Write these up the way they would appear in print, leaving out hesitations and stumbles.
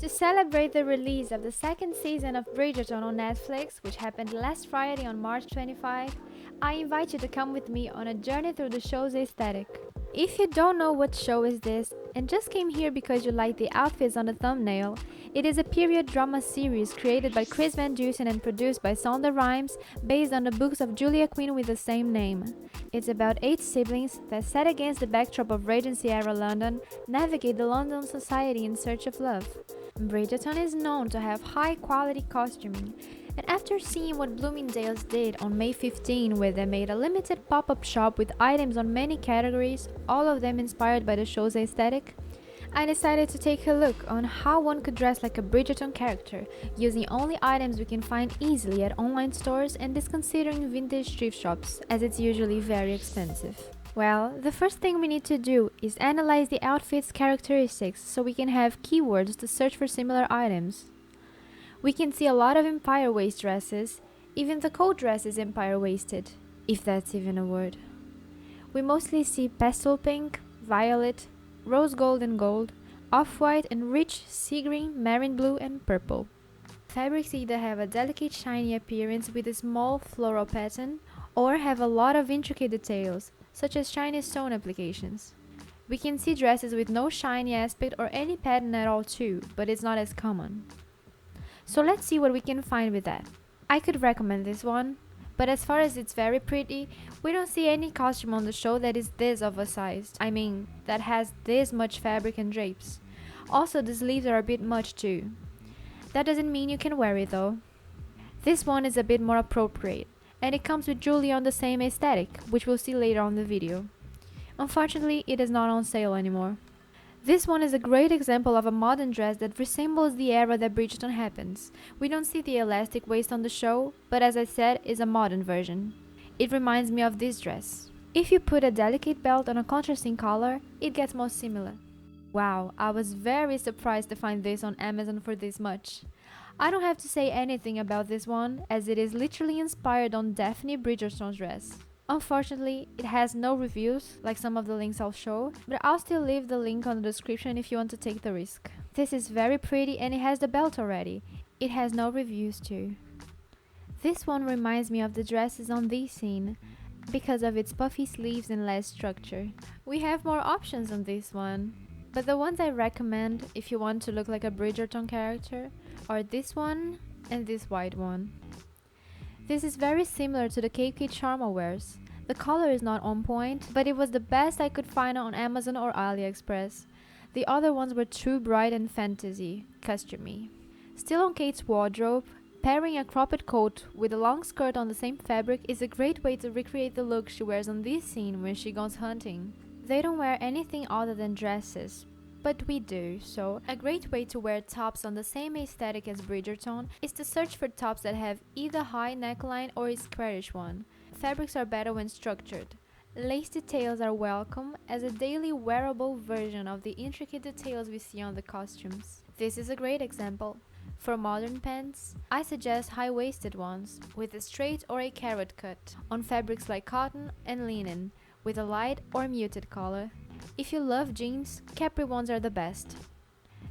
To celebrate the release of the second season of Bridgerton on Netflix, which happened last Friday on March 25, I invite you to come with me on a journey through the show's aesthetic. If you don't know what show is this and just came here because you like the outfits on the thumbnail, it is a period drama series created by Chris Van Dusen and produced by Sonda Rhimes based on the books of Julia Quinn with the same name. It's about 8 siblings that, set against the backdrop of Regency-era London, navigate the London society in search of love. Bridgerton is known to have high-quality costuming, and after seeing what Bloomingdale's did on May 15, where they made a limited pop-up shop with items on many categories, all of them inspired by the show's aesthetic, I decided to take a look on how one could dress like a Bridgerton character, using only items we can find easily at online stores and disconsidering vintage thrift shops, as it's usually very expensive. Well, the first thing we need to do is analyze the outfit's characteristics so we can have keywords to search for similar items. We can see a lot of empire waist dresses, even the coat dress is empire waisted, if that's even a word. We mostly see pastel pink, violet, rose gold and gold, off-white and rich sea green, marine blue and purple. Fabrics either have a delicate shiny appearance with a small floral pattern or have a lot of intricate details, such as shiny stone applications. We can see dresses with no shiny aspect or any pattern at all too, but it's not as common. So let's see what we can find with that. I could recommend this one, but as far as it's very pretty, we don't see any costume on the show that is this oversized. I mean, that has this much fabric and drapes. Also, the sleeves are a bit much too. That doesn't mean you can wear it though. This one is a bit more appropriate, and it comes with jewelry on the same aesthetic, which we'll see later on the video. Unfortunately, it is not on sale anymore. This one is a great example of a modern dress that resembles the era that Bridgerton happens. We don't see the elastic waist on the show, but as I said, is a modern version. It reminds me of this dress. If you put a delicate belt on a contrasting color, it gets more similar. Wow, I was very surprised to find this on Amazon for this much. I don't have to say anything about this one, as it is literally inspired on Daphne Bridgerton's dress. Unfortunately, it has no reviews, like some of the links I'll show, but I'll still leave the link on the description if you want to take the risk. This is very pretty and it has the belt already. It has no reviews too. This one reminds me of the dresses on this scene, because of its puffy sleeves and less structure. We have more options on this one, but the ones I recommend if you want to look like a Bridgerton character are this one and this white one. This is very similar to the Cape Kid Sharma wears. The color is not on point, but it was the best I could find on Amazon or AliExpress. The other ones were too bright and fantasy, costumey. Still on Kate's wardrobe, pairing a cropped coat with a long skirt on the same fabric is a great way to recreate the look she wears on this scene when she goes hunting. They don't wear anything other than dresses, but we do, so a great way to wear tops on the same aesthetic as Bridgerton is to search for tops that have either high neckline or a squarish one. Fabrics are better when structured. Lace details are welcome as a daily wearable version of the intricate details we see on the costumes. This is a great example. For modern pants, I suggest high-waisted ones with a straight or a carrot cut on fabrics like cotton and linen with a light or muted color. If you love jeans, capri ones are the best.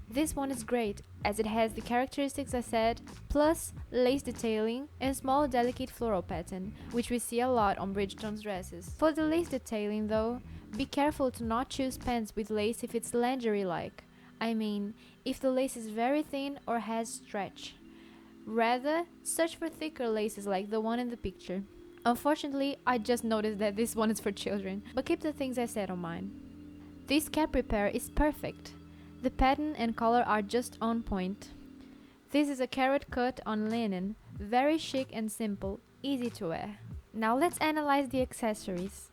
This one is great as it has the characteristics I said, plus lace detailing and small delicate floral pattern, which we see a lot on Bridgerton's dresses. For the lace detailing though, be careful to not choose pants with lace if it's lingerie-like. I mean, if the lace is very thin or has stretch. Rather, search for thicker laces like the one in the picture. Unfortunately, I just noticed that this one is for children, but keep the things I said on mine. This capri pair is perfect. The pattern and color are just on point. This is a carrot cut on linen, very chic and simple, easy to wear. Now let's analyze the accessories.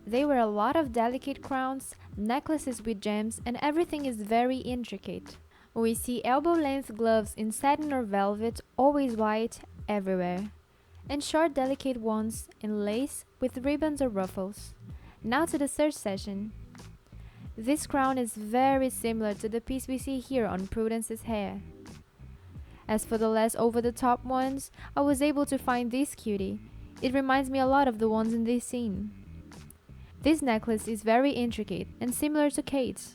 They wear a lot of delicate crowns, necklaces with gems, and everything is very intricate. We see elbow-length gloves in satin or velvet, always white, everywhere, and short delicate ones in lace with ribbons or ruffles. Now to the search session. This crown is very similar to the piece we see here on Prudence's hair. As for the less over-the-top ones, I was able to find this cutie. It reminds me a lot of the ones in this scene. This necklace is very intricate and similar to Kate's.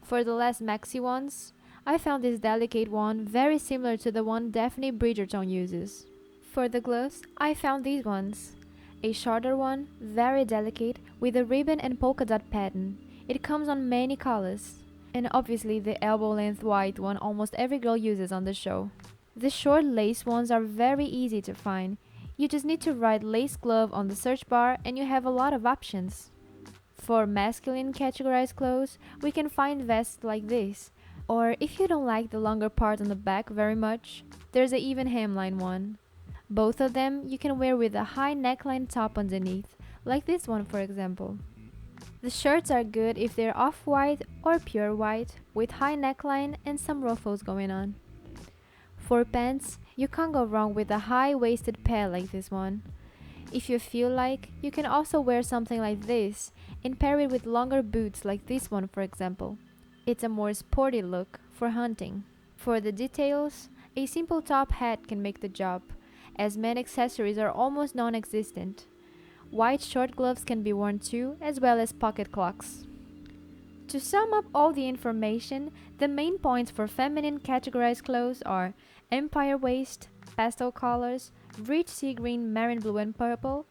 For the less maxi ones, I found this delicate one very similar to the one Daphne Bridgerton uses. For the gloves, I found these ones. A shorter one, very delicate, with a ribbon and polka dot pattern. It comes on many colors. And obviously the elbow length white one almost every girl uses on the show. The short lace ones are very easy to find. You just need to write lace glove on the search bar and you have a lot of options. For masculine categorized clothes, we can find vests like this. Or if you don't like the longer part on the back very much, there's an even hemline one. Both of them you can wear with a high neckline top underneath, like this one for example. The shirts are good if they're off-white or pure white, with high neckline and some ruffles going on. For pants, you can't go wrong with a high-waisted pair like this one. If you feel like, you can also wear something like this and pair it with longer boots like this one for example. It's a more sporty look for hunting. For the details, a simple top hat can make the job, as men accessories are almost non-existent. White short gloves can be worn too, as well as pocket clocks. To sum up all the information, the main points for feminine categorized clothes are empire waist, pastel colors, rich sea green, marine blue and purple,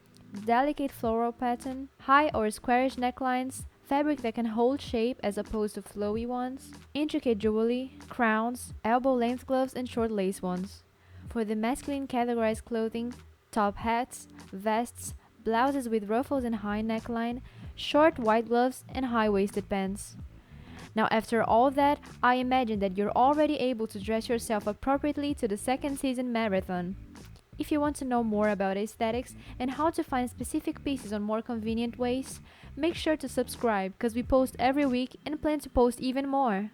delicate floral pattern, high or squarish necklines, fabric that can hold shape as opposed to flowy ones, intricate jewelry, crowns, elbow length gloves and short lace ones. For the masculine categorized clothing, top hats, vests, blouses with ruffles and high neckline, short white gloves and high-waisted pants. Now after all that, I imagine that you're already able to dress yourself appropriately to the second season marathon. If you want to know more about aesthetics and how to find specific pieces on more convenient ways, make sure to subscribe because we post every week and plan to post even more.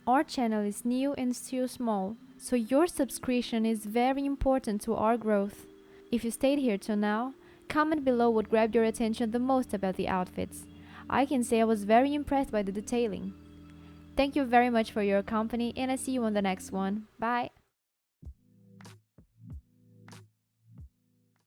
Our channel is new and still small, so your subscription is very important to our growth. If you stayed here till now, comment below what grabbed your attention the most about the outfits. I can say I was very impressed by the detailing. Thank you very much for your company and I see you on the next one. Bye!